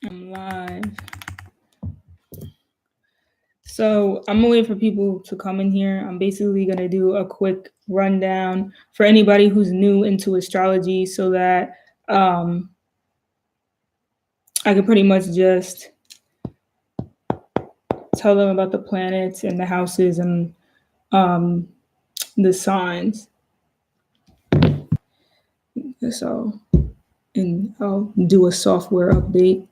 I'm live. So I'm waiting for people to come in here. I'm basically going to do a quick rundown for anybody who's new into astrology so that I can pretty much just tell them about the planets and the houses and the signs. So, and I'll do a software update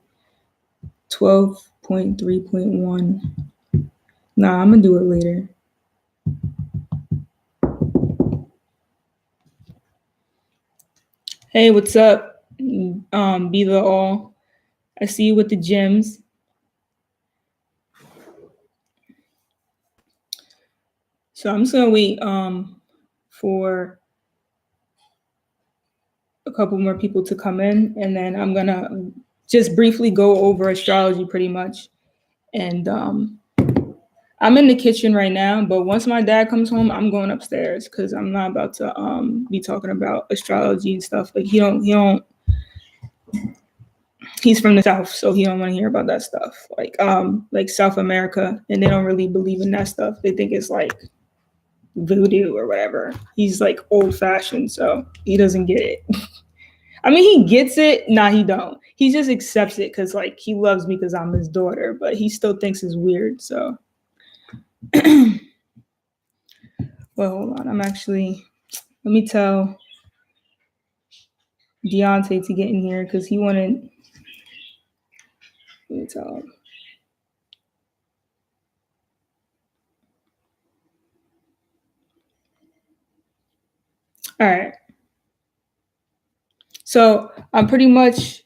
12.3.1. Nah, I'm going to do it later. Hey, what's up? Be the all. I see you with the gems. So I'm just gonna wait for a couple more people to come in, and then I'm gonna just briefly go over astrology pretty much. And I'm in the kitchen right now, but once my dad comes home, I'm going upstairs because I'm not about to be talking about astrology and stuff. Like he's from the South, so he don't want to hear about that stuff. Like South America, and they don't really believe in that stuff. They think it's like voodoo or whatever. He's like old fashioned, so he doesn't get it. I mean, he gets it. Nah, he don't. He just accepts it because like he loves me because I'm his daughter, but he still thinks it's weird. So, well, hold on. Let me tell Deontay to get in here because he wanted. Let me tell him. All right. So I'm pretty much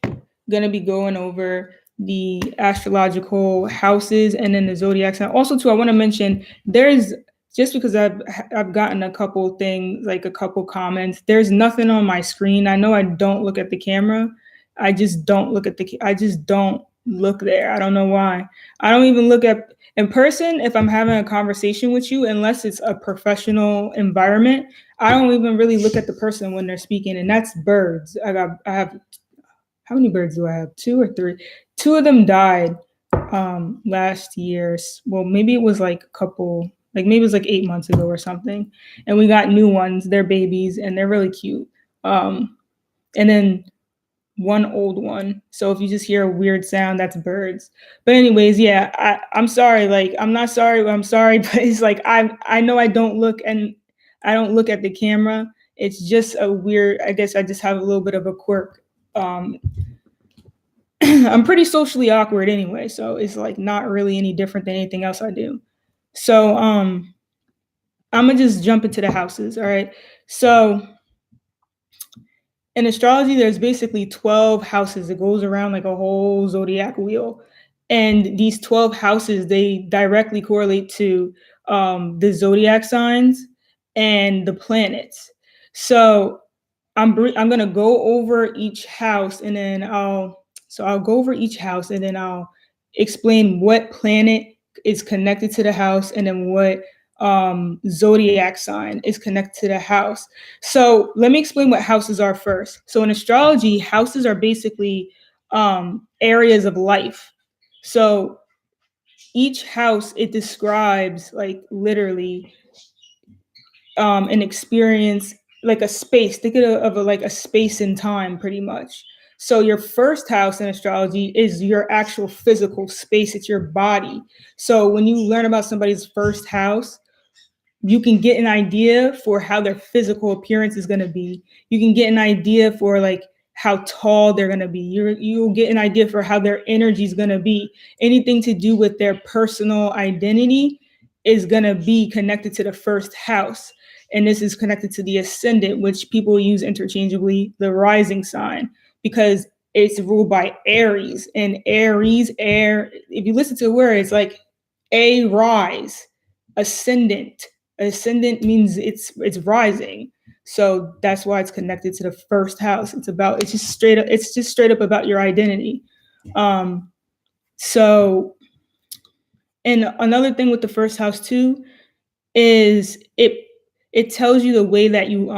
gonna be going over the astrological houses and then the zodiac sign. Also, too, I want to mention there's just because I've gotten a couple things, like a couple comments. There's nothing on my screen. I know I don't look at the camera. I just don't look at I just don't look there. I don't know why. I don't even look at in person if I'm having a conversation with you, unless it's a professional environment. I don't even really look at the person when they're speaking, and that's birds. I have how many birds do I have? 2 or 3. 2 of them died last year. Well, maybe it was like a couple, like maybe it was like 8 months ago or something. And we got new ones. They're babies and they're really cute. And then one old one. So if you just hear a weird sound, that's birds. But anyways, yeah, I'm sorry. Like I'm not sorry, but I'm sorry. But it's like I know I don't look at the camera. It's just a weird. I guess I just have a little bit of a quirk. I'm pretty socially awkward anyway, so it's like not really any different than anything else I do. So I'm gonna just jump into the houses. All right. So in astrology, there's basically 12 houses. It goes around like a whole zodiac wheel. And these 12 houses, they directly correlate to the zodiac signs and the planets. So I'm going to go over each house and then I'll go over each house and then I'll explain what planet is connected to the house and then what zodiac sign is connected to the house. So let me explain what houses are first. So in astrology, houses are basically areas of life. So each house, it describes like literally an experience, like a space. Think of like a space and time pretty much. So your first house in astrology is your actual physical space. It's your body. So when you learn about somebody's first house, you can get an idea for how their physical appearance is going to be. You can get an idea for like how tall they're going to be. You'll get an idea for how their energy is going to be. Anything to do with their personal identity is going to be connected to the first house. And this is connected to the ascendant, which people use interchangeably, the rising sign, because it's ruled by Aries. And Aries, if you listen to the word, it's like a rise, ascendant. Ascendant means it's rising, so that's why it's connected to the first house. It's just straight up about your identity. So and another thing with the first house too is it tells you the way that you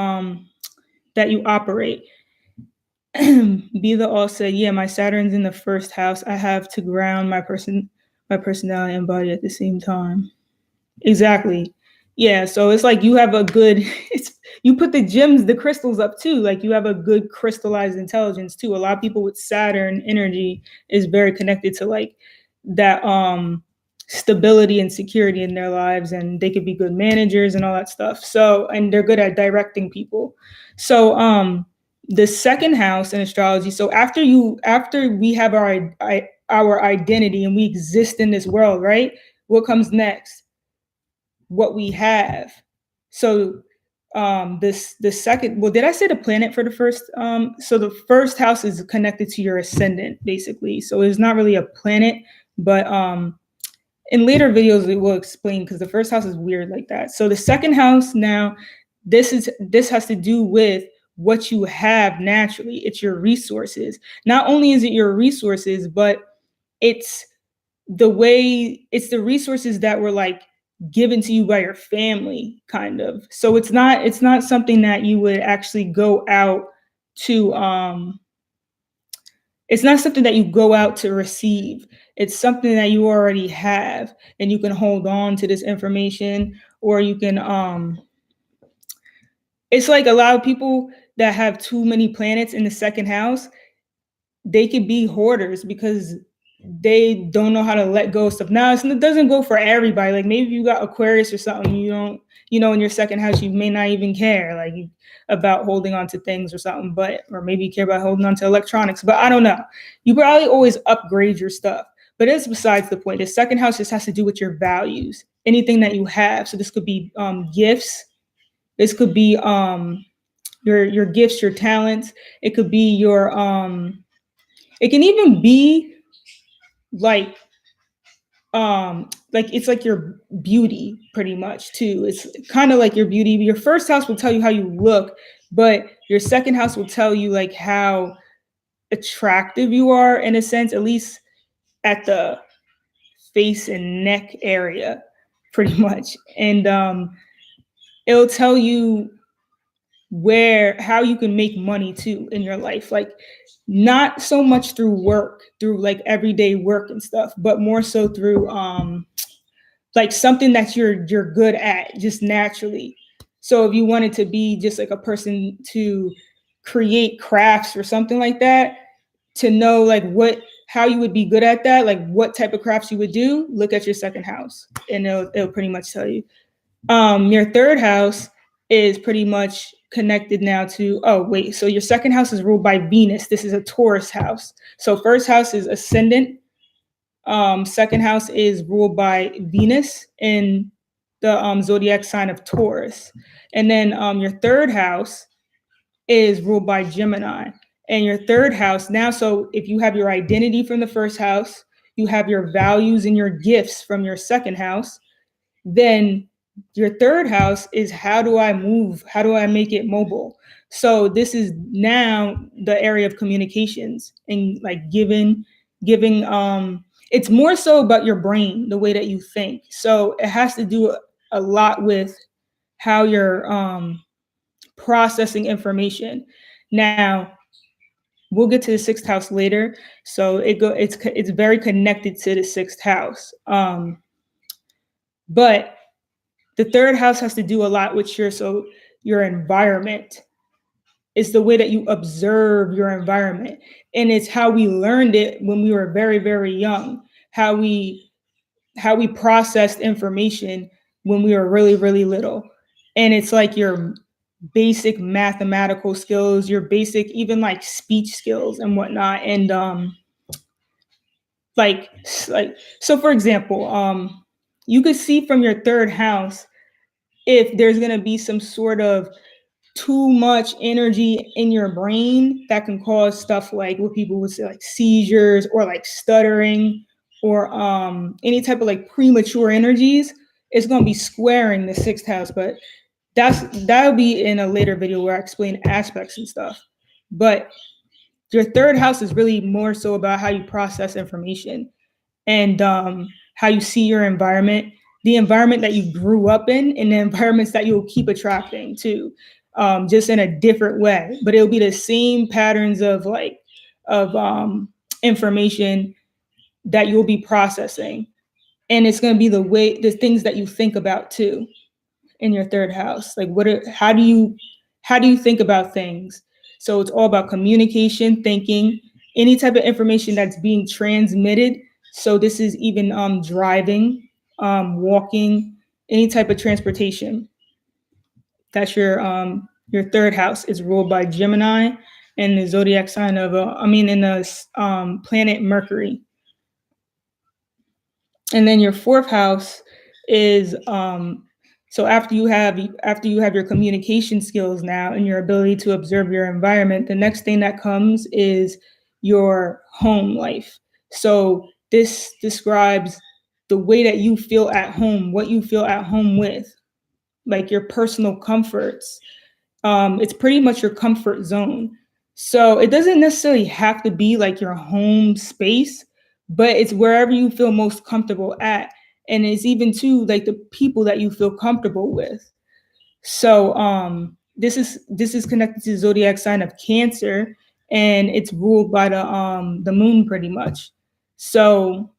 operate. Be the all said, yeah, my Saturn's in the first house. I have to ground my personality and body at the same time. Exactly. Yeah, so it's like you have a good it's you put the gems, the crystals up too. Like you have a good crystallized intelligence too. A lot of people with Saturn energy is very connected to like that stability and security in their lives, and they could be good managers and all that stuff. So, and they're good at directing people. So the second house in astrology, so after we have our identity and we exist in this world, right? What comes next? What we have. So this the second, well, did I say the planet for the first? So the first house is connected to your ascendant, basically. So it's not really a planet, but in later videos it will explain, because the first house is weird like that. So the second house now, this has to do with what you have naturally. It's your resources. Not only is it your resources, but it's it's the resources that were like given to you by your family, kind of. So it's not something that you would actually go out to it's not something that you go out to receive. It's something that you already have, and you can hold on to this information, or you can it's like a lot of people that have too many planets in the second house, they could be hoarders because they don't know how to let go of stuff. Now, it doesn't go for everybody. Like maybe you got Aquarius or something, you don't, in your second house, you may not even care about holding on to things or something, or maybe you care about holding on to electronics, but I don't know. You probably always upgrade your stuff, but it's besides the point. The second house just has to do with your values, anything that you have. So this could be gifts. This could be your gifts, your talents. It could be it can even be like it's like your beauty pretty much too. It's kind of like your beauty. Your first house will tell you how you look, but your second house will tell you like how attractive you are, in a sense, at least at the face and neck area, pretty much. And it'll tell you how you can make money too in your life, like not so much through like everyday work and stuff, but more so through like something that you're good at just naturally. So if you wanted to be just like a person to create crafts or something like that, to know like how you would be good at that, like what type of crafts you would do, look at your second house and it'll pretty much tell you. Your third house is pretty much connected now to, oh wait, so your second house is ruled by Venus. This is a Taurus house. So first house is ascendant. Second house is ruled by Venus in the zodiac sign of Taurus. And then your third house is ruled by Gemini. And your third house now, so if you have your identity from the first house, you have your values and your gifts from your second house, then your third house is, how do I move? How do I make it mobile? So this is now the area of communications and like giving it's more so about your brain, the way that you think. So it has to do a lot with how you're processing information. Now, we'll get to the sixth house later. So it's very connected to the sixth house. But the third house has to do a lot with your environment. It's the way that you observe your environment. And it's how we learned it when we were very, very young, how we processed information when we were really, really little. And it's like your basic mathematical skills, your basic even like speech skills and whatnot. And like so for example, you could see from your third house if there's going to be some sort of too much energy in your brain that can cause stuff like what people would say like seizures or like stuttering or any type of like premature energies. It's going to be squaring the sixth house, but that'll be in a later video where I explain aspects and stuff. But your third house is really more so about how you process information and how you see your environment, the environment that you grew up in, and the environments that you'll keep attracting too. just in a different way. But it'll be the same patterns of information that you'll be processing, and it's going to be the things that you think about too in your third house. Like how do you think about things? So it's all about communication, thinking, any type of information that's being transmitted. So this is even driving, walking, any type of transportation. That's your third house is ruled by Gemini, and the zodiac sign of in the planet Mercury. And then your fourth house is so after you have your communication skills now and your ability to observe your environment, the next thing that comes is your home life. So this describes the way that you feel at home, what you feel at home with, like your personal comforts. It's pretty much your comfort zone. So it doesn't necessarily have to be like your home space, but it's wherever you feel most comfortable at. And it's even too like the people that you feel comfortable with. So this is connected to the zodiac sign of Cancer, and it's ruled by the moon pretty much. So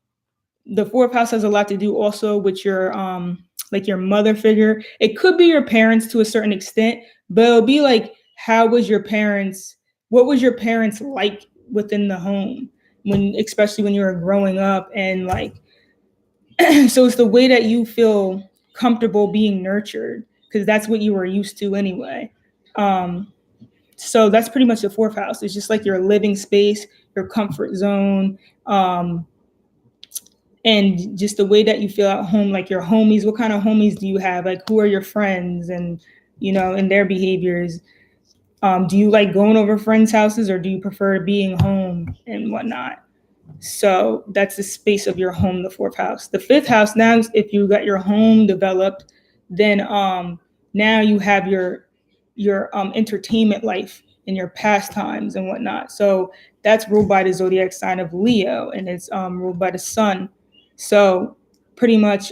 the fourth house has a lot to do also with your like your mother figure. It could be your parents to a certain extent, but it'll be like what was your parents like within the home, when especially when you were growing up, and like so it's the way that you feel comfortable being nurtured, because that's what you were used to anyway. um so that's pretty much the fourth house. It's just like your living space, your comfort zone, um and just the way that you feel at home, like your homies. What kind of homies do you have? Like, who are your friends, and and their behaviors. Do you like going over friends' houses, or do you prefer being home and whatnot? So that's the space of your home, the fourth house. The fifth house, now if you got your home developed, then now you have your entertainment life and your pastimes and whatnot. So that's ruled by the zodiac sign of Leo, and it's ruled by the sun. So pretty much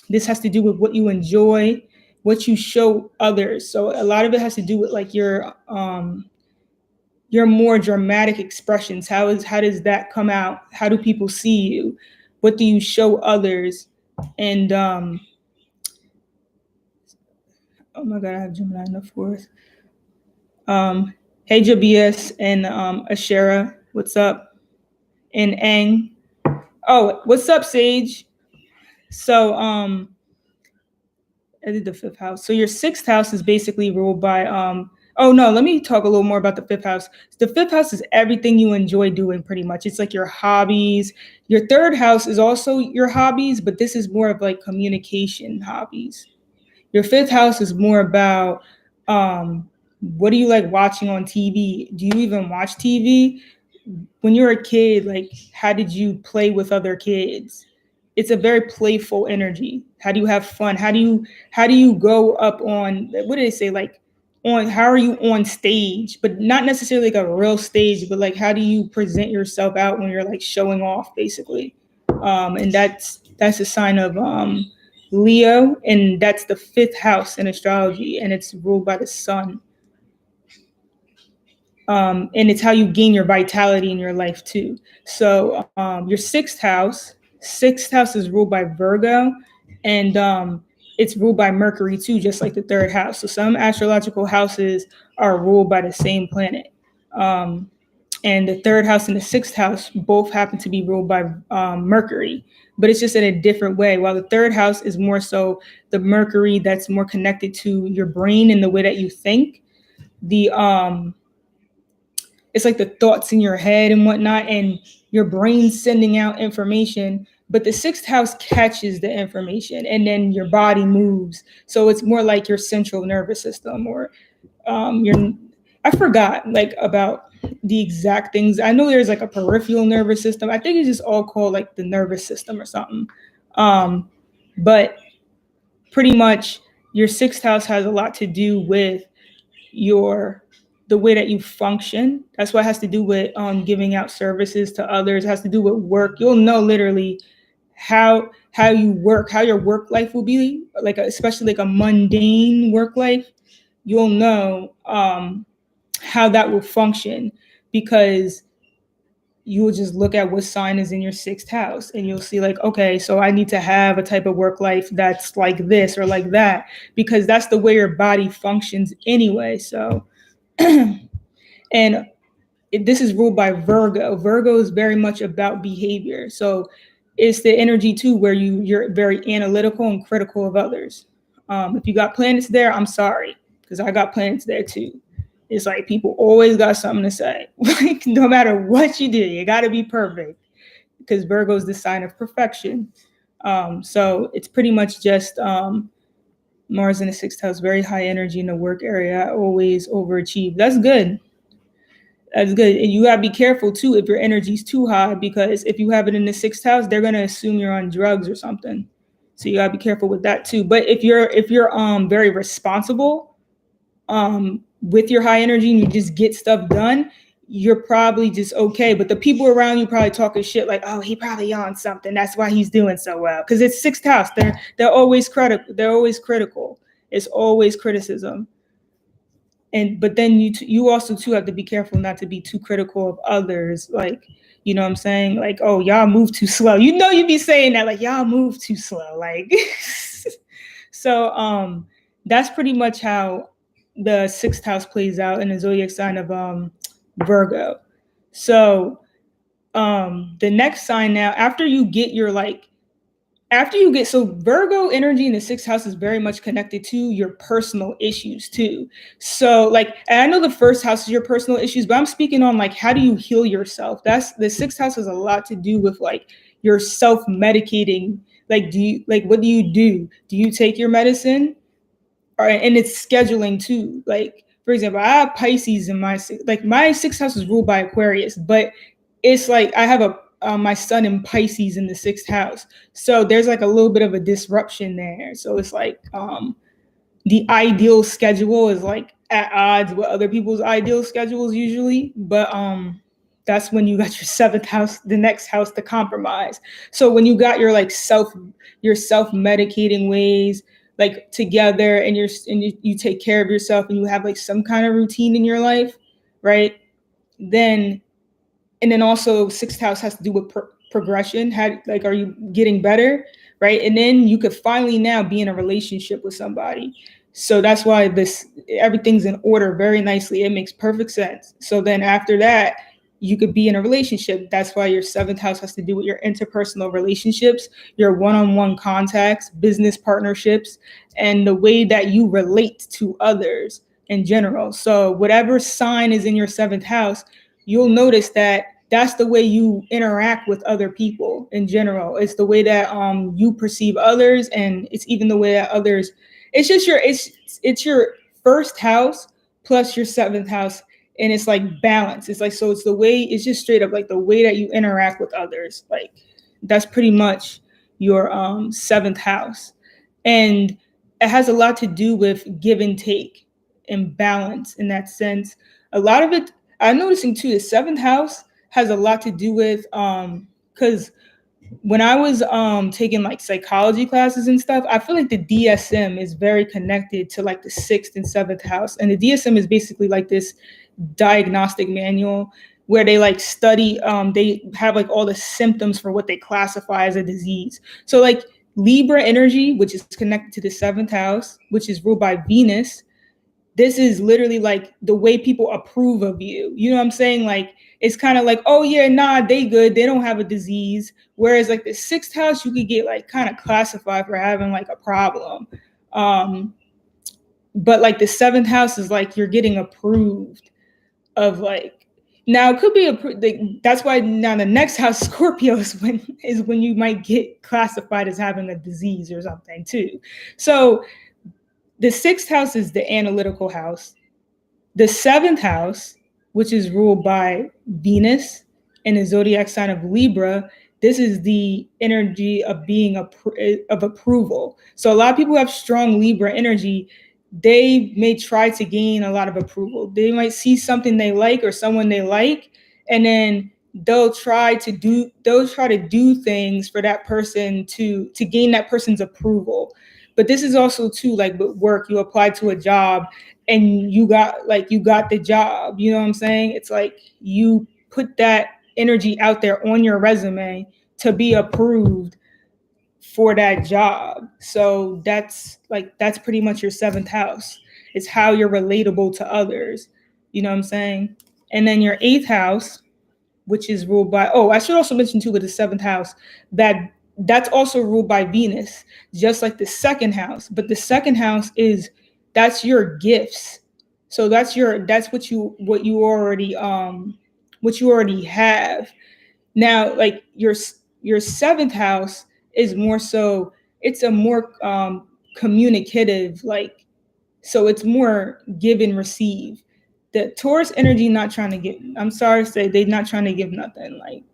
this has to do with what you enjoy, what you show others. So a lot of it has to do with like your more dramatic expressions. How does that come out? How do people see you? What do you show others? And oh my god, I have Gemini in the fourth. Hey Jabias and Ashera, what's up? And Ang. Oh, what's up, Sage? So I did the fifth house. So your sixth house is basically ruled by oh no, let me talk a little more about the fifth house. The fifth house is everything you enjoy doing pretty much. It's like your hobbies. Your third house is also your hobbies, but this is more of like communication hobbies. Your fifth house is more about what do you like watching on TV? Do you even watch TV? When you're a kid, like how did you play with other kids? It's a very playful energy. How do you have fun? How do you go up on, what do they say, like on, how are you on stage, but not necessarily like a real stage, but like how do you present yourself out when you're like showing off basically. And that's a sign of Leo, and that's the fifth house in astrology, and it's ruled by the sun. And it's how you gain your vitality in your life too. So your sixth house is ruled by Virgo, and it's ruled by Mercury too, just like the third house. So some astrological houses are ruled by the same planet. And the third house and the sixth house both happen to be ruled by Mercury, but it's just in a different way. While the third house is more so the Mercury that's more connected to your brain and the way that you think. The It's like the thoughts in your head and whatnot, and your brain sending out information. But the sixth house catches the information, and then your body moves. So it's more like your central nervous system, or your. I forgot like about the exact things. I know there's like a peripheral nervous system. I think it's just all called like the nervous system or something. But pretty much your sixth house has a lot to do with your the way that you function. That's what it has to do with giving out services to others. It has to do with work. You'll know literally how you work, how your work life will be like, especially like a mundane work life. you'll know how that will function, because you will just look at what sign is in your sixth house and you'll see like, okay, so I need to have a type of work life that's like this or like that, because that's the way your body functions anyway. So, and this is ruled by Virgo. Virgo is very much about behavior. So it's the energy too where you're very analytical and critical of others. If you got planets there, I'm sorry, because I got planets there too. It's like people always got something to say. Like no matter what you do, you got to be perfect, because Virgo is the sign of perfection. So it's pretty much just Mars in the sixth house, very high energy in the work area. I always overachieve. That's good. That's good. And you gotta be careful too if your energy's too high, because if you have it in the sixth house, they're gonna assume you're on drugs or something. So you gotta be careful with that too. But if you're very responsible with your high energy and you just get stuff done, you're probably just okay. But the people around you probably talking shit like, oh, he probably on something. That's why he's doing so well. Because it's sixth house. They're always critical. They're always critical. It's always criticism. And but then you also too have to be careful not to be too critical of others, like, you know what I'm saying, like, oh, y'all move too slow, you'd be saying that like y'all move too slow, like. So that's pretty much how the sixth house plays out in the zodiac sign of Virgo. So the next sign now, so Virgo energy in the sixth house is very much connected to your personal issues too. So like, and I know the first house is your personal issues, but I'm speaking on like, how do you heal yourself? That's the sixth house has a lot to do with like your self-medicating. Like, what do you do? Do you take your medicine? All right, and it's scheduling too. Like, for example, I have Pisces in my sixth house is ruled by Aquarius, but it's like I have my sun in Pisces in the sixth house. So there's like a little bit of a disruption there. So it's like the ideal schedule is like at odds with other people's ideal schedules usually. But that's when you got your seventh house, the next house to compromise. So when you got your like your self-medicating ways like together, and you take care of yourself and you have like some kind of routine in your life, right? Then and then also sixth house has to do with progression. Are you getting better, right? And then you could finally now be in a relationship with somebody. So that's why everything's in order very nicely. It makes perfect sense. So then after that, you could be in a relationship. That's why your seventh house has to do with your interpersonal relationships, your one-on-one contacts, business partnerships, and the way that you relate to others in general. So whatever sign is in your seventh house, you'll notice that that's the way you interact with other people in general. It's the way that you perceive others, and it's even the way that others. It's just it's your first house plus your seventh house, and it's like balance. It's like, so it's the way, it's just straight up like the way that you interact with others. Like that's pretty much your seventh house, and it has a lot to do with give and take and balance in that sense. A lot of it, I'm noticing too, the seventh house has a lot to do with because when I was taking like psychology classes and stuff, I feel like the DSM is very connected to like the sixth and seventh house. And the DSM is basically like this diagnostic manual where they like study, they have like all the symptoms for what they classify as a disease. So like Libra energy, which is connected to the seventh house, which is ruled by Venus. This is literally like the way people approve of you. You know what I'm saying? Like, it's kind of like, oh yeah, nah, they good. They don't have a disease. Whereas like the sixth house, you could get like kind of classified for having like a problem. But like the seventh house is like, you're getting approved of like, now it could be that's why now the next house, Scorpio, is when you might get classified as having a disease or something too. So the sixth house is the analytical house. The seventh house, which is ruled by Venus and the zodiac sign of Libra, this is the energy of being of approval. So a lot of people have strong Libra energy. They may try to gain a lot of approval. They might see something they like or someone they like, and then they'll try to do things for that person to gain that person's approval. But this is also too like with work, you apply to a job and you got the job. You know what I'm saying? It's like you put that energy out there on your resume to be approved for that job. So that's pretty much your seventh house. It's how you're relatable to others. You know what I'm saying? And then your eighth house, which is ruled by, oh, I should also mention too with the seventh house that that's also ruled by Venus, just like the second house. But the second house that's your gifts. So that's what you already have. Now, like your seventh house is more so, it's a more communicative, like, so it's more give and receive. The Taurus energy not trying to give, I'm sorry to say, they not trying to give nothing. Like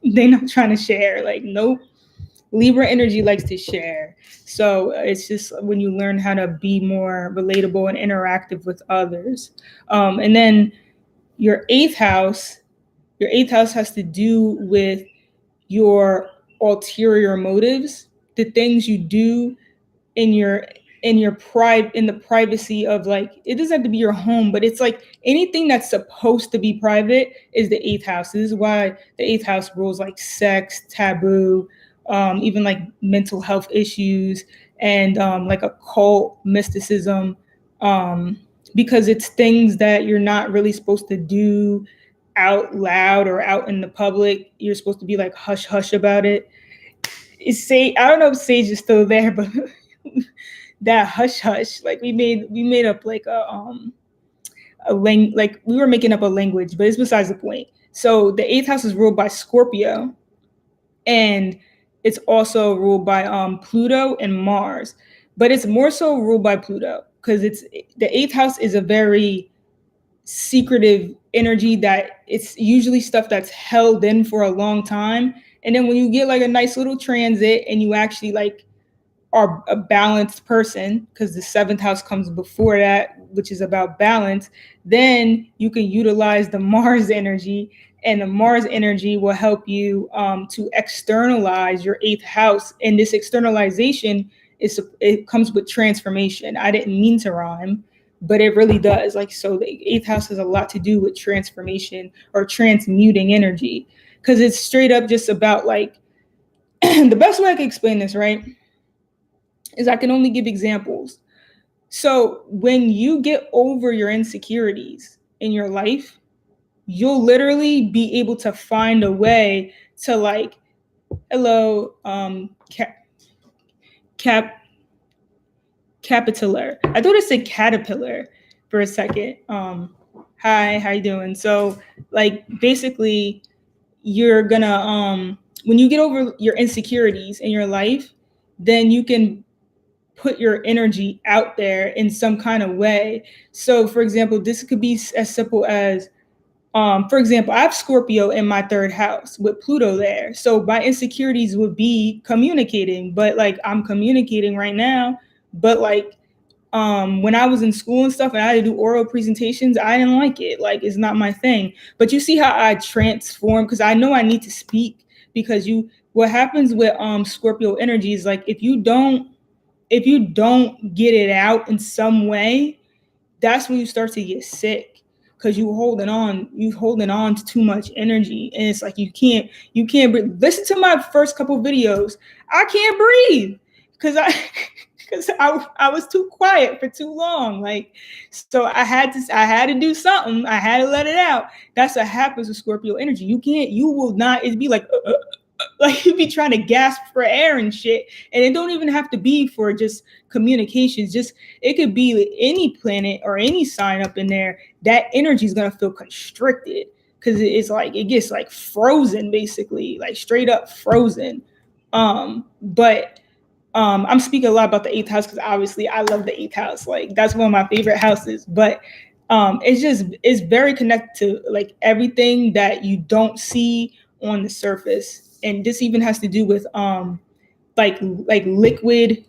they not trying to share. Like, nope. Libra energy likes to share. So it's just when you learn how to be more relatable and interactive with others. And then your eighth house, your eighth house has to do with your ulterior motives, the things you do in in the privacy of, like, it doesn't have to be your home, but it's like anything that's supposed to be private is the eighth house. This is why the eighth house rules like sex, taboo, even like mental health issues, and like occult mysticism, because it's things that you're not really supposed to do out loud or out in the public. You're supposed to be like hush hush about it. I don't know if Sage is still there, but that hush hush, like we made up like like we were making up a language, but it's besides the point. So the eighth house is ruled by Scorpio, and it's also ruled by Pluto and Mars, but it's more so ruled by Pluto because it's the eighth house is a very secretive energy, that it's usually stuff that's held in for a long time, and then when you get like a nice little transit and you actually like are a balanced person, because the seventh house comes before that, which is about balance, then you can utilize the Mars energy, and the Mars energy will help you to externalize your eighth house. And this externalization it comes with transformation. I didn't mean to rhyme, but it really does. Like, so the eighth house has a lot to do with transformation or transmuting energy, because it's straight up just about like the best way I can explain this, right, is I can only give examples. So when you get over your insecurities in your life, you'll literally be able to find a way to like, hello, capitular. I thought it said caterpillar for a second. Hi, how you doing? So like basically you're gonna when you get over your insecurities in your life, then you can put your energy out there in some kind of way. So for example, this could be as simple as, for example, I have Scorpio in my third house with Pluto there. So my insecurities would be communicating, but like I'm communicating right now, but like when I was in school and stuff and I had to do oral presentations, I didn't like it. Like, it's not my thing. But you see how I transform, because I know I need to speak, because what happens with Scorpio energy is like if you don't get it out in some way, that's when you start to get sick, because you holding on to too much energy, and it's like you can't breathe. Listen to my first couple videos. I can't breathe because I was too quiet for too long. Like, so I had to do something. I had to let it out. That's what happens with Scorpio energy. You will not, it'd be like you'd be trying to gasp for air and shit. And it don't even have to be for just communications. Just, it could be any planet or any sign up in there. That energy is going to feel constricted, because it's like, it gets like frozen, basically, like straight up frozen. But I'm speaking a lot about the eighth house because obviously I love the eighth house. Like, that's one of my favorite houses. But it's very connected to like everything that you don't see on the surface. And this even has to do with like liquid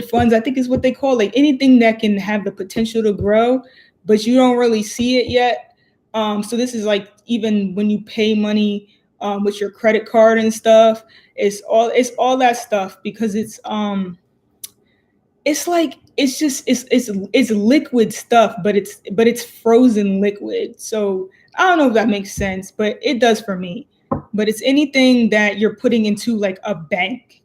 funds, I think is what they call, like anything that can have the potential to grow, but you don't really see it yet. So this is like, even when you pay money with your credit card and stuff, it's all that stuff, because It's like it's liquid stuff, but it's frozen liquid. So I don't know if that makes sense, but it does for me. But it's anything that you're putting into like a bank,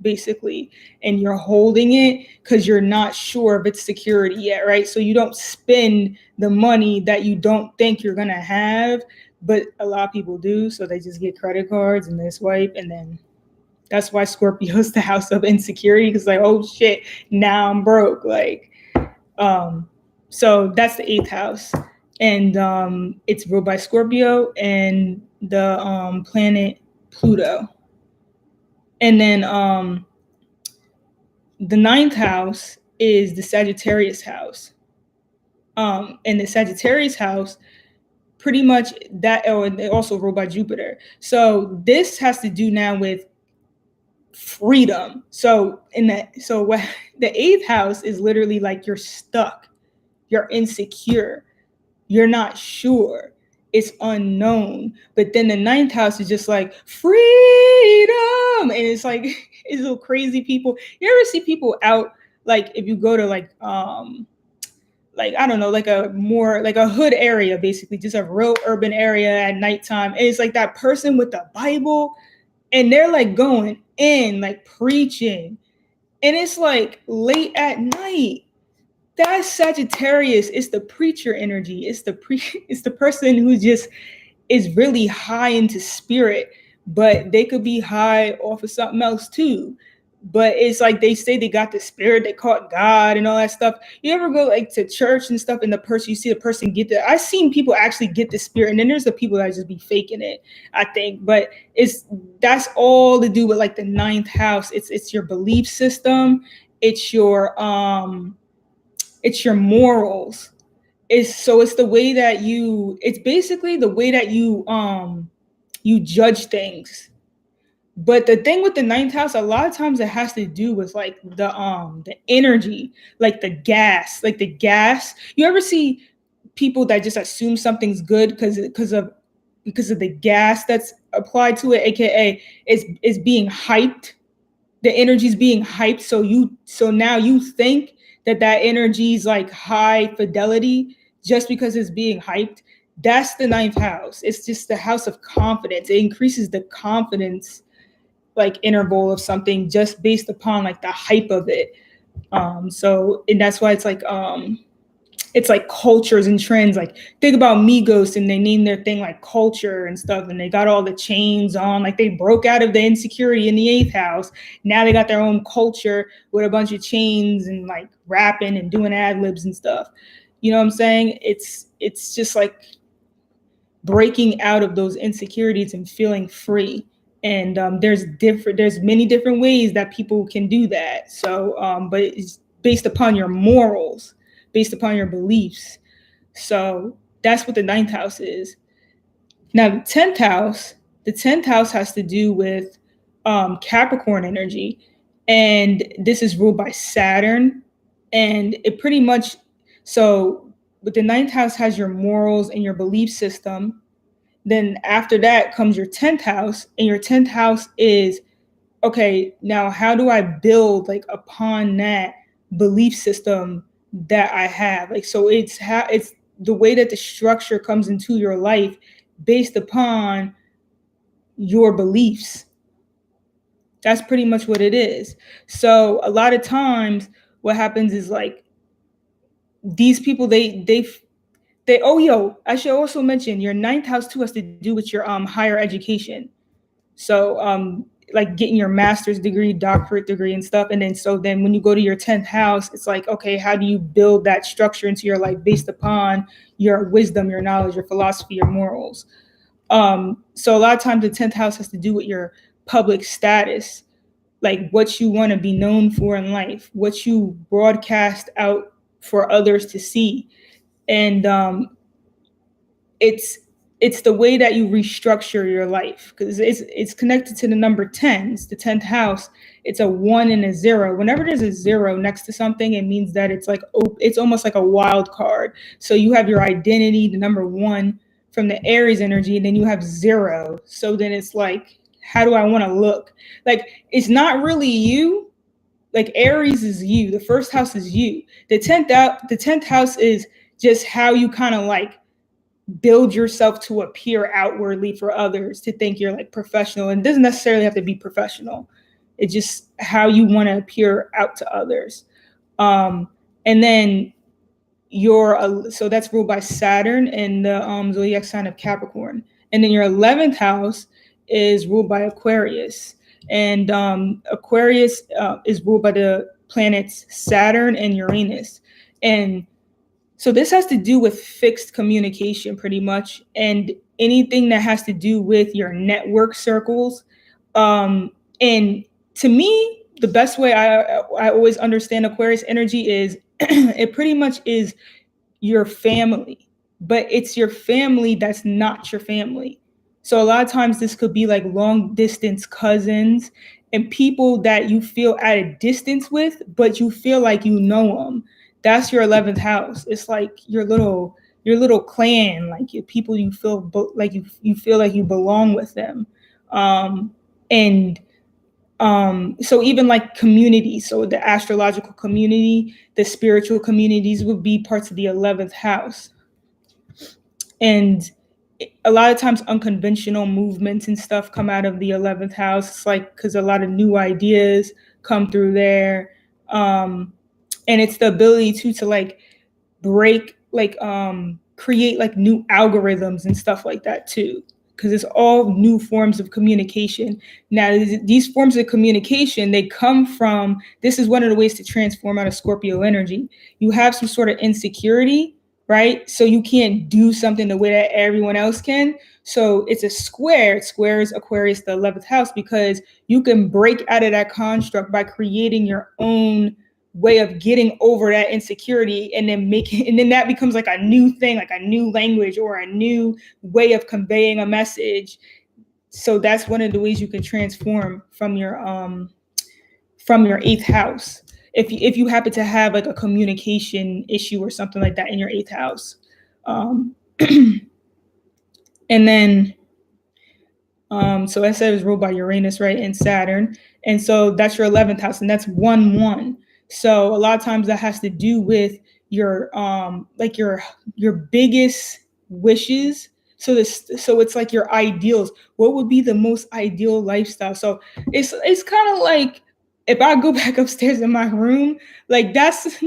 basically, and you're holding it because you're not sure if it's security yet, right? So you don't spend the money that you don't think you're gonna have, but a lot of people do. So they just get credit cards and they swipe, and then that's why Scorpio's the house of insecurity, because like, oh shit, now I'm broke. Like, um, so that's the eighth house, and it's ruled by Scorpio and the planet Pluto, and then the ninth house is the Sagittarius house, and the Sagittarius house pretty much that, oh, and also ruled by Jupiter. So this has to do now with freedom. So what the eighth house is literally like you're stuck, you're insecure, you're not sure, it's unknown. But then the ninth house is just like freedom, and it's like it's little crazy people. You ever see people out, like if you go to like I don't know, like a more like a hood area, basically just a real urban area at nighttime, and it's like that person with the Bible, and they're like going in, like preaching, and it's like late at night. That's Sagittarius. It's the preacher energy. It's the person who just is really high into spirit, but they could be high off of something else too. But it's like they say they got the spirit, they caught God and all that stuff. You ever go like to church and stuff, and you see the person get the, I've seen people actually get the spirit, and then there's the people that just be faking it, I think. But that's all to do with like the ninth house. It's your belief system, it's your morals. It's the way that it's basically the way that you judge things. But the thing with the ninth house, a lot of times it has to do with like the energy, like the gas. You ever see people that just assume something's good because of the gas that's applied to it, aka it's being hyped. The energy's being hyped, so now you think that energy is like high fidelity just because it's being hyped. That's the ninth house. It's just the house of confidence. It increases the confidence like interval of something just based upon like the hype of it. So and that's why it's like cultures and trends. Like think about Migos, and they named their thing like culture and stuff, and they got all the chains on. Like they broke out of the insecurity in the eighth house. Now they got their own culture with a bunch of chains and like rapping and doing ad libs and stuff. You know what I'm saying? It's just like breaking out of those insecurities and feeling free. And there's many different ways that people can do that. So, but it's based upon your morals, based upon your beliefs. So that's what the ninth house is. Now the 10th house has to do with Capricorn energy. And this is ruled by Saturn. And it pretty much, but the ninth house has your morals and your belief system. Then after that comes your 10th house. And your 10th house is, okay, now how do I build like upon that belief system that I have? Like, so it's the way that the structure comes into your life based upon your beliefs. That's pretty much what it is. So a lot of times what happens is like these people, I should also mention your ninth house too has to do with your higher education. So like getting your master's degree, doctorate degree and stuff. And then when you go to your 10th house, it's like, okay, how do you build that structure into your life based upon your wisdom, your knowledge, your philosophy, your morals? So a lot of times the 10th house has to do with your public status, like what you want to be known for in life, what you broadcast out for others to see. And it's the way that you restructure your life, because it's connected to the number 10. It's the 10th house. It's a 1 and a 0. Whenever there's a 0 next to something, it means that it's like it's almost like a wild card. So you have your identity, the number 1 from the Aries energy, and then you have 0. So then it's like, how do I want to look? Like it's not really you, Like Aries is you. The first house is you. The tenth house is just how you kind of like build yourself to appear outwardly for others to think you're like professional. And it doesn't necessarily have to be professional. It's just how you want to appear out to others. And then so that's ruled by Saturn in the zodiac sign of Capricorn. And then your 11th house is ruled by Aquarius. And Aquarius is ruled by the planets Saturn and Uranus. And so this has to do with fixed communication pretty much, and anything that has to do with your network circles. And to me, the best way I always understand Aquarius energy is it pretty much is your family, but it's your family that's not your family. So a lot of times this could be like long distance cousins and people that you feel at a distance with, but you feel like you know them. That's your 11th house. It's like your little clan, like your people you feel like you feel like you belong with them. And So even like community, so the astrological community, the spiritual communities would be parts of the 11th house. And a lot of times unconventional movements and stuff come out of the 11th house. It's like because a lot of new ideas come through there. And it's the ability to like break, like create like new algorithms and stuff like that too, because it's all new forms of communication. Now these forms of communication, they come from, this is one of the ways to transform out of Scorpio energy. You have some sort of insecurity, right? So you can't do something the way that everyone else can. So it's a square. It squares Aquarius, the 11th house, because you can break out of that construct by creating your own way of getting over that insecurity, and then that becomes like a new thing, like a new language or a new way of conveying a message. So that's one of the ways you can transform from your 8th house, if you happen to have like a communication issue or something like that in your 8th house. And then so I said it was ruled by Uranus, right, and Saturn. And so that's your 11th house, and that's 1-1. So a lot of times that has to do with your like your biggest wishes. So it's like your ideals. What would be the most ideal lifestyle? So it's kind of like, if I go back upstairs in my room, like that's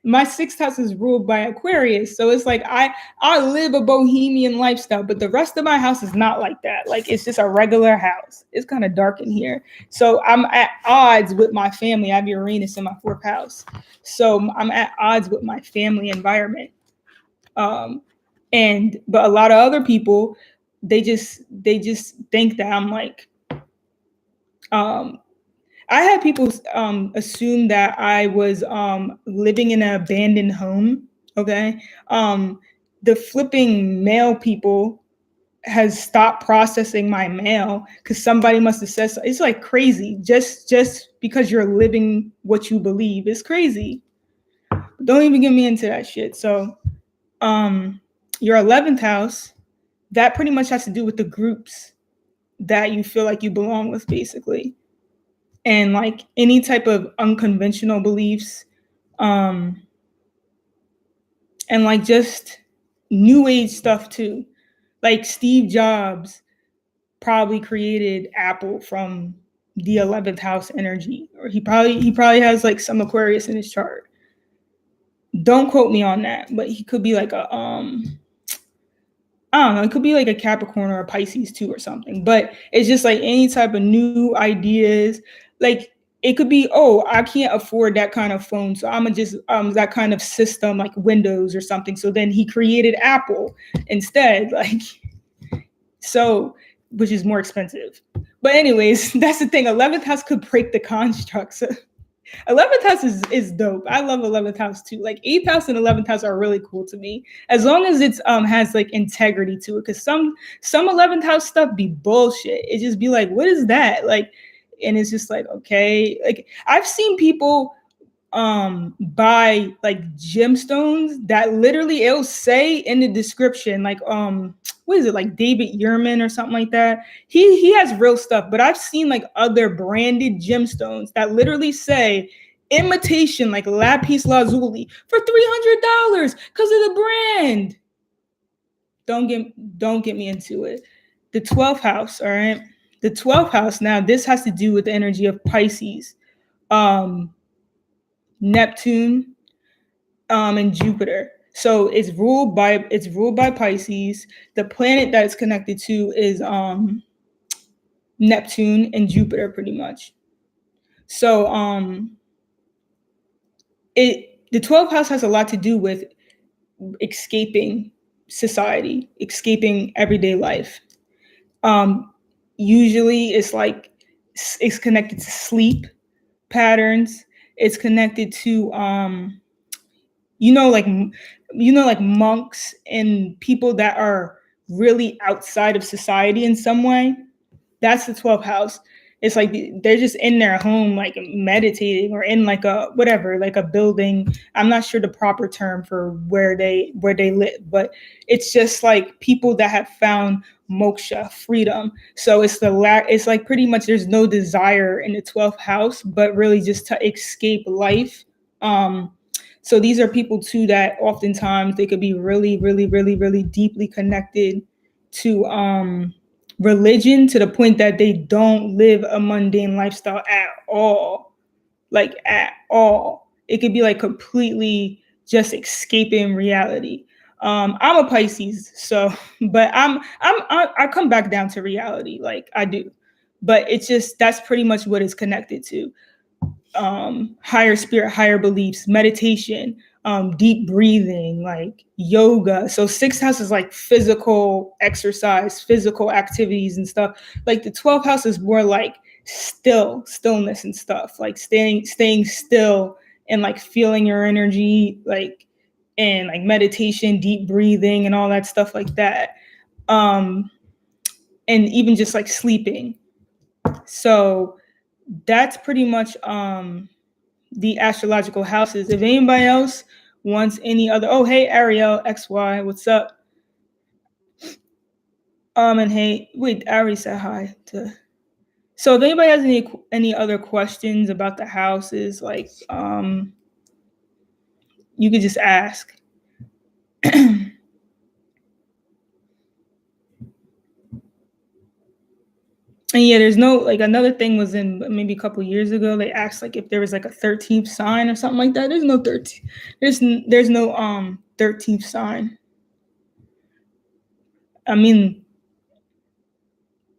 my 6th house is ruled by Aquarius. So it's like I live a bohemian lifestyle, but the rest of my house is not like that. Like it's just a regular house. It's kind of dark in here. So I'm at odds with my family. I have Uranus in my 4th house. So I'm at odds with my family environment. But a lot of other people, they just think that I'm like, I had people assume that I was living in an abandoned home. Okay. The flipping mail people has stopped processing my mail because somebody must have said so. It's like crazy. Just because you're living what you believe is crazy. Don't even get me into that shit. So your 11th house, that pretty much has to do with the groups that you feel like you belong with, basically. And like any type of unconventional beliefs, and like just new age stuff too. Like Steve Jobs probably created Apple from the 11th house energy, or he probably has like some Aquarius in his chart. Don't quote me on that, but he could be like a I don't know, it could be like a Capricorn or a Pisces too or something. But it's just like any type of new ideas. Like it could be, oh, I can't afford that kind of phone, so I'm gonna just that kind of system, like Windows or something. So then he created Apple instead, like, so, which is more expensive. But anyways, that's the thing. 11th house could break the constructs. 11th house is dope. I love 11th house too. Like 8th house and 11th house are really cool to me, as long as it's has like integrity to it. Because some 11th house stuff be bullshit. It just be like, what is that? Like, and it's just like, okay. Like I've seen people buy like gemstones that literally it'll say in the description, like what is it, like David Yerman or something like that. He has real stuff, but I've seen like other branded gemstones that literally say imitation, like lapis lazuli for $300 because of the brand. Don't get me into it. The 12th house, all right? The 12th house, now this has to do with the energy of Pisces, Neptune, and Jupiter. So it's ruled by Pisces. The planet that it's connected to is Neptune and Jupiter, pretty much. So the 12th house has a lot to do with escaping society, escaping everyday life. Usually it's connected to sleep patterns. It's connected to like monks and people that are really outside of society in some way. That's the 12th house. It's like they're just in their home, like meditating, or in like a whatever, like a building. I'm not sure the proper term for where they live, but it's just like people that have found moksha, freedom. So it's like pretty much there's no desire in the 12th house, but really just to escape life. So these are people too that oftentimes they could be really, really, really, really deeply connected to religion, to the point that they don't live a mundane lifestyle at all. Like at all. It could be like completely just escaping reality. I'm a Pisces, so but I come back down to reality, like I do. But it's just that's pretty much what it's connected to. Higher spirit, higher beliefs, meditation, deep breathing, like yoga. So sixth house is like physical exercise, physical activities and stuff. Like the 12th house is more like stillness and stuff, like staying still and like feeling your energy, like, and like meditation, deep breathing and all that stuff like that. And even just like sleeping. So that's pretty much the astrological houses. If anybody else wants any other, oh hey Ariel XY, what's up? And hey, wait, I already said hi to. So if anybody has any other questions about the houses, like you could just ask. And yeah, there's no, like, another thing was in maybe a couple years ago, they asked like if there was like a 13th sign or something like that. There's no 13. There's no 13th sign. I mean,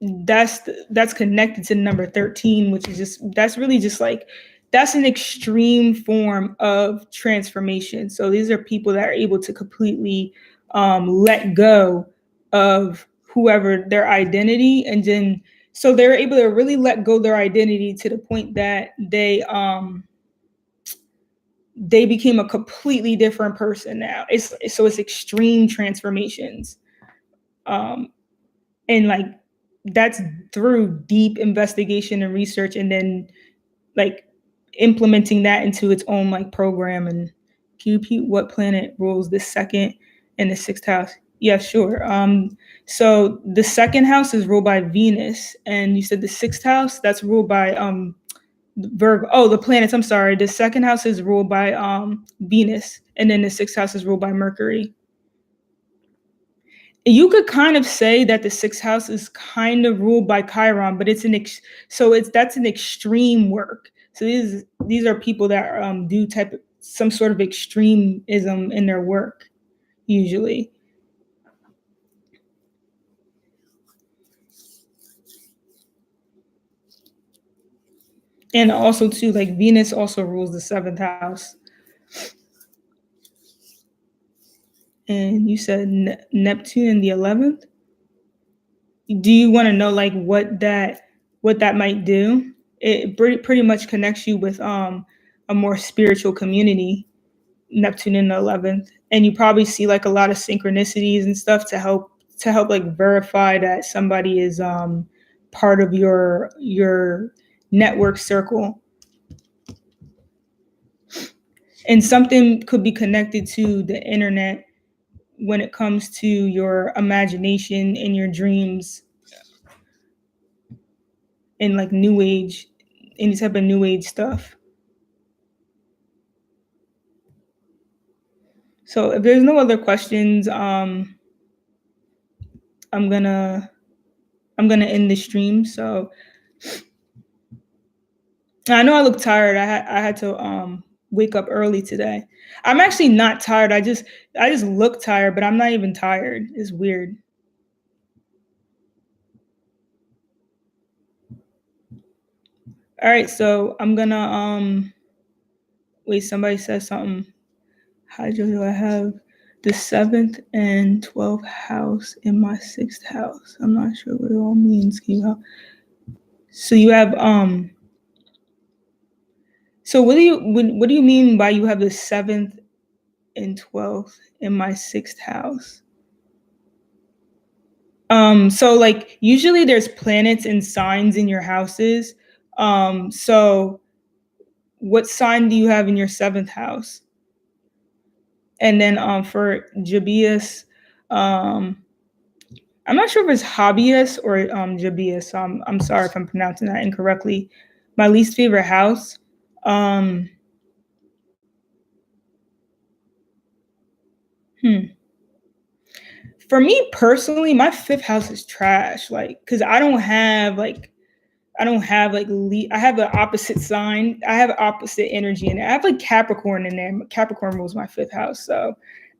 that's connected to number 13, which is that's really just like that's an extreme form of transformation. So these are people that are able to completely let go of whoever their identity, and then so they're able to really let go their identity to the point that they became a completely different person now. It's extreme transformations. And like that's through deep investigation and research, and then like implementing that into its own like program. And can you repeat what planet rules the second and the sixth house? Yeah, sure. So the second house is ruled by Venus, and you said the sixth house, that's ruled by Virgo. Oh, the planets, I'm sorry. The second house is ruled by Venus, and then the sixth house is ruled by Mercury. You could kind of say that the sixth house is kind of ruled by Chiron, but it's that's an extreme work. So these are people that do some sort of extremism in their work usually. And also too, like Venus also rules the seventh house. And you said Neptune in the 11th. Do you want to know like what that might do? It pretty much connects you with a more spiritual community, Neptune in the 11th, and you probably see like a lot of synchronicities and stuff to help like verify that somebody is part of your network circle. And something could be connected to the internet, when it comes to your imagination and your dreams and like new age, any type of new age stuff. So if there's no other questions, I'm gonna I'm gonna end the stream. So I know I look tired. I had to wake up early today. I'm actually not tired. I just look tired, but I'm not even tired. It's weird. All right, so I'm gonna wait, somebody said something. How do I have the 7th and 12th house in my 6th house? I'm not sure what it all means. Can you help? So you have so what do you mean by you have the 7th and 12th in my 6th house? So like usually there's planets and signs in your houses. So what sign do you have in your 7th house? And then for Jabius, um I'm not sure if it's Hobbyist or Jabius. So I'm sorry if I'm pronouncing that incorrectly. My least favorite house. Um hmm. For me personally, my 5th house is trash. Like, cause I have an opposite sign. I have opposite energy in it. I have like Capricorn in there. Capricorn rules my 5th house. So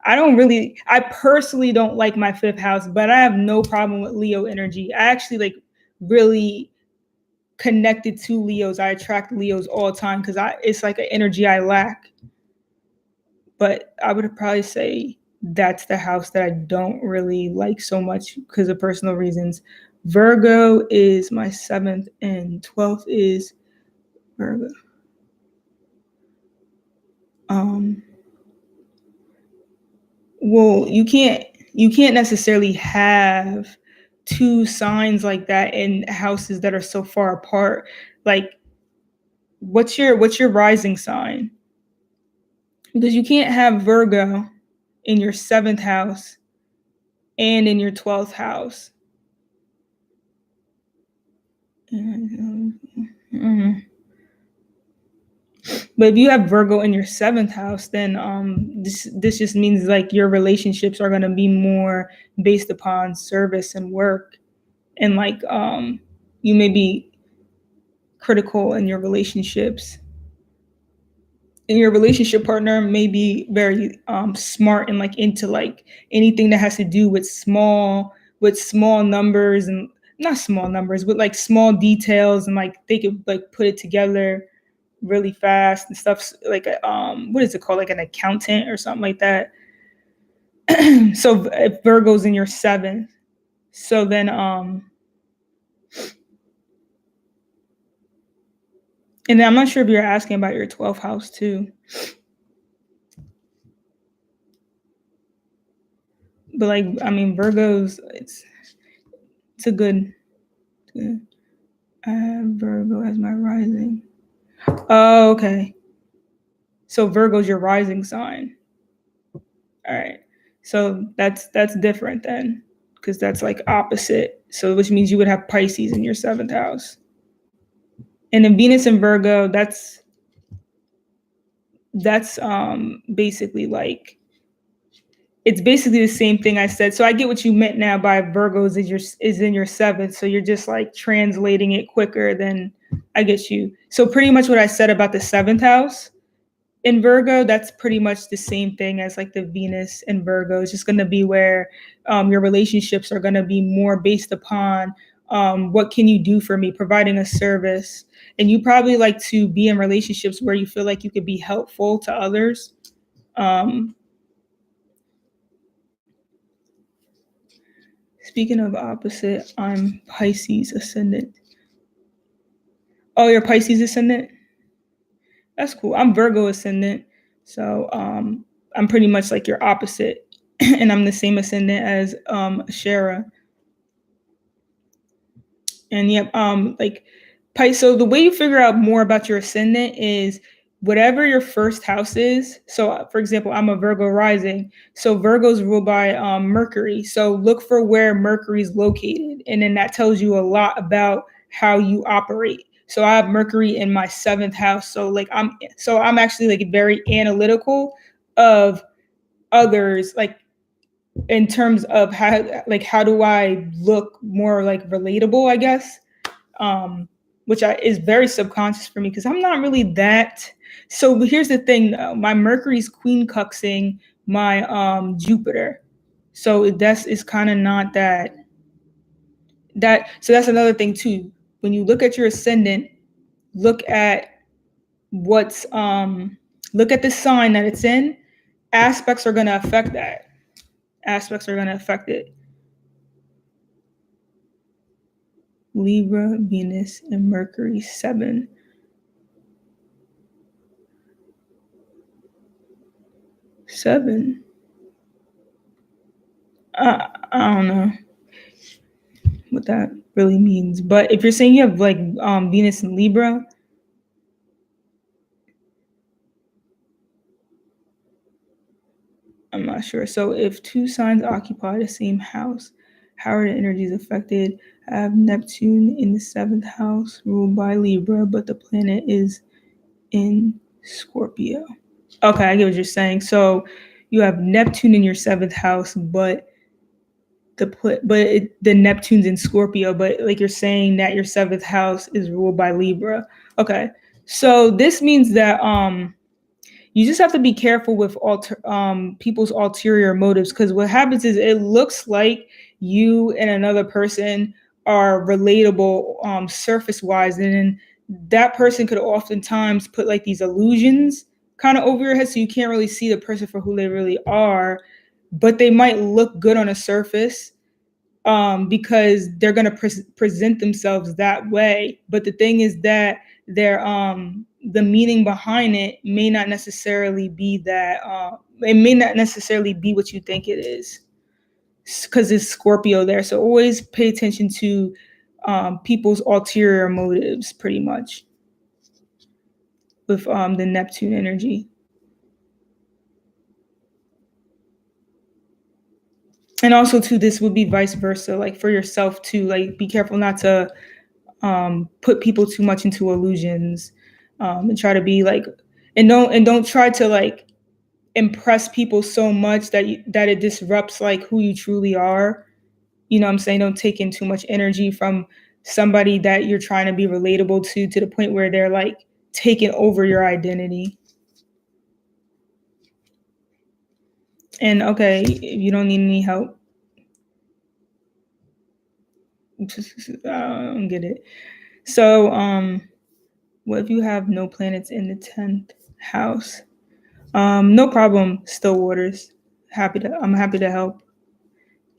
I personally don't like my 5th house, but I have no problem with Leo energy. I actually like really connected to Leos. I attract Leos all the time because it's like an energy I lack. But I would probably say that's the house that I don't really like so much because of personal reasons. Virgo is my 7th and 12th is Virgo. Um, well, you can't necessarily have two signs like that in houses that are so far apart. Like, what's your rising sign? Because you can't have Virgo in your 7th house and in your 12th house. Mm-hmm. But if you have Virgo in your 7th house, then this just means like your relationships are gonna be more based upon service and work, and like you may be critical in your relationships. And your relationship partner may be very smart and like into like anything that has to do with small numbers and not small numbers, but like small details, and like they could like put it together really fast and stuff, like what is it called, like an accountant or something like that. So if Virgo's in your 7th, so then and then I'm not sure if you're asking about your 12th house too, but like I mean Virgo's it's a good, Virgo as my rising. Oh, okay, so Virgo's your rising sign. All right, so that's different then, because that's like opposite, so which means you would have Pisces in your 7th house. And then Venus and Virgo, that's basically like it's basically the same thing I said. So I get what you meant now by Virgos is in your 7th. So you're just like translating it quicker than I get you. So pretty much what I said about the 7th house in Virgo, that's pretty much the same thing as like the Venus in Virgo. It's just going to be where your relationships are going to be more based upon what can you do for me, providing a service. And you probably like to be in relationships where you feel like you could be helpful to others. Um, Speaking of opposite, I'm Pisces ascendant. Oh, you're Pisces ascendant? That's cool. I'm Virgo ascendant. So I'm pretty much like your opposite. And I'm the same ascendant as Shara. And yep, like so the way you figure out more about your ascendant is whatever your first house is. So, for example, I'm a Virgo rising. So Virgo's ruled by Mercury. So look for where Mercury is located, and then that tells you a lot about how you operate. So I have Mercury in my seventh house. So I'm actually like very analytical of others, like in terms of how do I look more like relatable, I guess. Which is very subconscious for me because I'm not really that. So here's the thing, though. My Mercury's queen cuxing my Jupiter, so that's is kind of not that. So that's another thing too. When you look at your ascendant, look at what's look at the sign that it's in. Aspects are going to affect that. Aspects are going to affect it. Libra, Venus, and Mercury 7. I don't know what that really means, but if you're saying you have like Venus and Libra, I'm not sure. So if two signs occupy the same house, how are the energies affected? I have Neptune in the seventh house, ruled by Libra, but the planet is in Scorpio. Okay, I get what you're saying. So you have Neptune in your seventh house, but the Neptune's in Scorpio, but like you're saying that your seventh house is ruled by Libra. Okay, so this means that you just have to be careful with people's ulterior motives, because what happens is it looks like you and another person are relatable surface wise, and then that person could oftentimes put like these illusions kind of over your head, so you can't really see the person for who they really are, but they might look good on a surface because they're going to present themselves that way. But the thing is that the meaning behind it may not necessarily be that. It may not necessarily be what you think it is, because it's Scorpio there. So always pay attention to people's ulterior motives, pretty much, with the Neptune energy. And also too, this would be vice versa, like for yourself too. Like be careful not to put people too much into illusions, and try to be like, and don't try to like impress people so much that it disrupts like who you truly are. You know what I'm saying? Don't take in too much energy from somebody that you're trying to be relatable to the point where they're like taking over your identity. And okay, if you don't need any help, I don't get it. So what if you have no planets in the 10th house? No problem, Still Waters. I'm happy to help.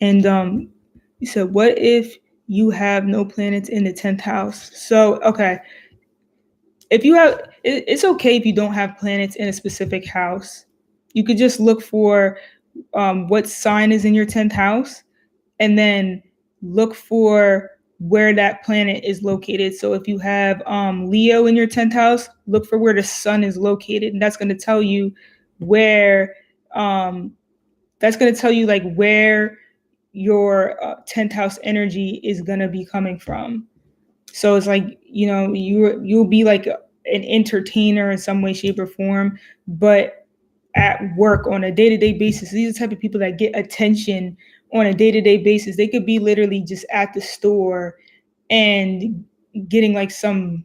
And you said, what if you have no planets in the 10th house? So, okay. If you have, it's okay if you don't have planets in a specific house. You could just look for what sign is in your 10th house, and then look for where that planet is located. So if you have Leo in your 10th house, look for where the sun is located. And that's going to tell you where, that's going to tell you like where your 10th house energy is going to be coming from. So it's like, you'll be like an entertainer in some way, shape, or form, but at work on a day-to-day basis, these are the type of people that get attention on a day-to-day basis. They could be literally just at the store and getting like some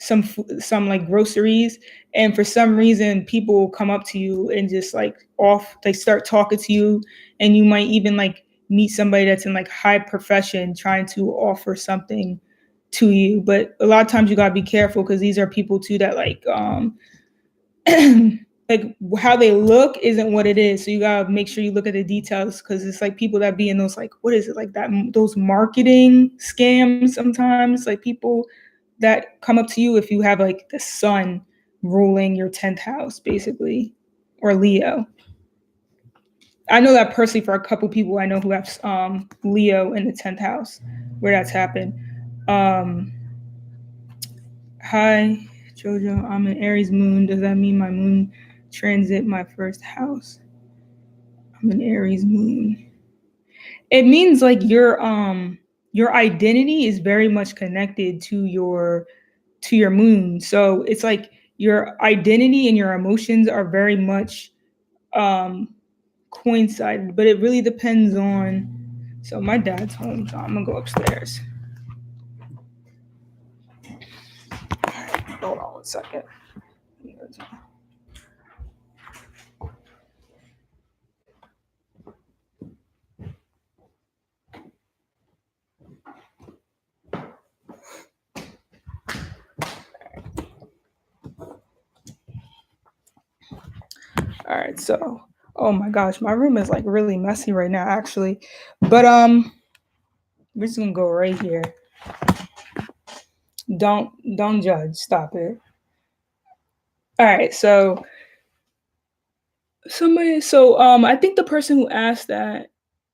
like groceries, and for some reason people will come up to you and just like start talking to you, and you might even like meet somebody that's in like high profession trying to offer something to you. But a lot of times you gotta be careful, because these are people too that like like how they look isn't what it is. So you gotta make sure you look at the details, because it's like people that be in those like, what is it, like that, those marketing scams sometimes, like people that come up to you if you have like the sun ruling your 10th house basically, or Leo. I know that personally for a couple people I know who have Leo in the 10th house where that's happened. Hi Jojo, I'm an Aries moon. Does that mean my moon transit my first house? I'm an Aries moon. It means like your identity is very much connected to your moon. So it's like your identity and your emotions are very much um coincided, but it really depends on. So my dad's home, so I'm gonna go upstairs. Hold on one second. All right, so oh my gosh, my room is like really messy right now, actually. But we're just gonna go right here. Don't judge. Stop it. All right, so I think the person who asked that,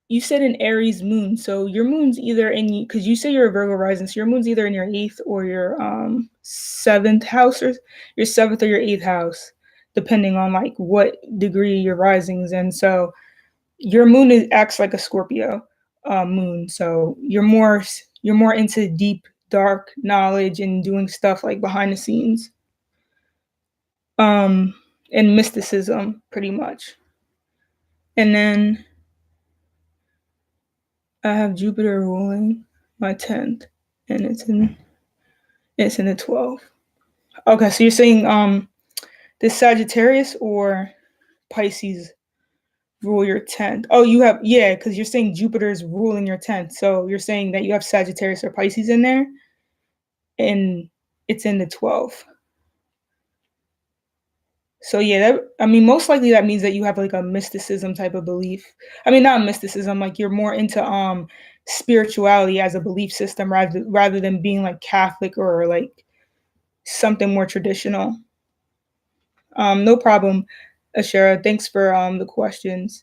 you said an Aries moon. So your moon's either in, because you say you're a Virgo rising, so your moon's either in your eighth or your seventh house, or your seventh or your eighth house, depending on like what degree your rising's in. So your moon acts like a Scorpio moon. So you're more into deep, dark knowledge and doing stuff like behind the scenes, um, and mysticism, pretty much. And then I have Jupiter ruling my 10th, and it's in the 12th. Okay, so you're saying this Sagittarius or Pisces rule your 10th? Oh, you have, yeah, because you're saying Jupiter's ruling your 10th. So you're saying that you have Sagittarius or Pisces in there, and it's in the 12th. So yeah, I mean, most likely that means that you have like a mysticism type of belief. I mean, not mysticism, like you're more into spirituality as a belief system rather than being like Catholic or like something more traditional. No problem, Ashera. Thanks for the questions.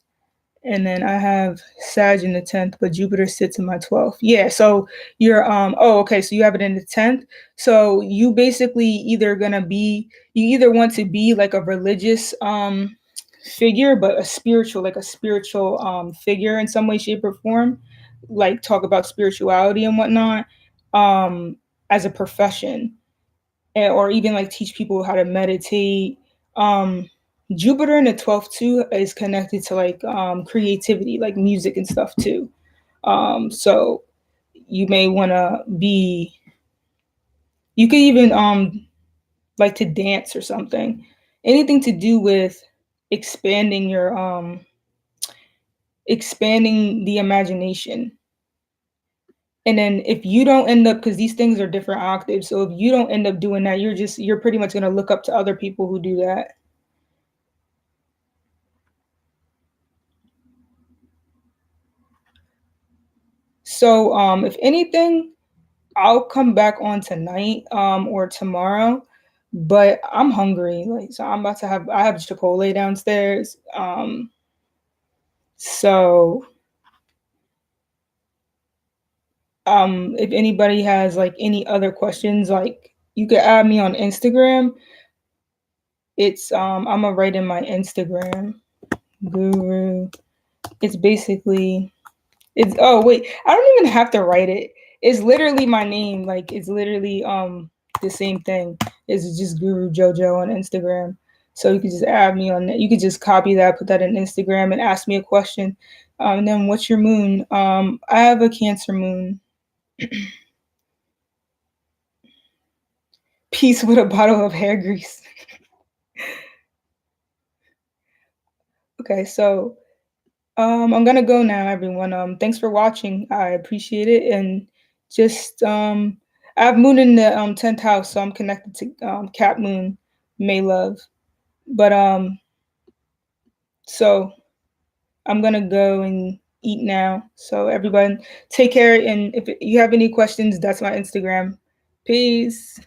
And then I have Sag in the 10th, but Jupiter sits in my 12th. Yeah, so you're oh, okay, so you have it in the 10th. So you basically you either want to be like a religious figure, but a spiritual figure in some way, shape, or form, like talk about spirituality and whatnot, as a profession, or even like teach people how to meditate. Um, Jupiter in the 12th too is connected to like creativity, like music and stuff too. So you may want to be. You could even like to dance or something. Anything to do with expanding your expanding the imagination. And then if you don't end up, because these things are different octaves, so if you don't end up doing that, you're pretty much going to look up to other people who do that. So if anything, I'll come back on tonight or tomorrow. But I'm hungry. Like, so I have Chipotle downstairs. So if anybody has like any other questions, like you could add me on Instagram. It's I'm gonna write in my Instagram, Guru. It's basically it's oh wait, I don't even have to write it. It's literally my name. Like it's literally the same thing. It's just Guru Jojo on Instagram. So you could just add me on that. You could just copy that, put that in Instagram, and ask me a question. And then what's your moon? I have a Cancer moon. Peace with a bottle of hair grease. Okay, so I'm gonna go now, everyone. Thanks for watching. I appreciate it, and just I have Moon in the 10th house, so I'm connected to Cat Moon, May Love. But so I'm gonna go and eat now. So everyone, take care, and if you have any questions, that's my Instagram. Peace.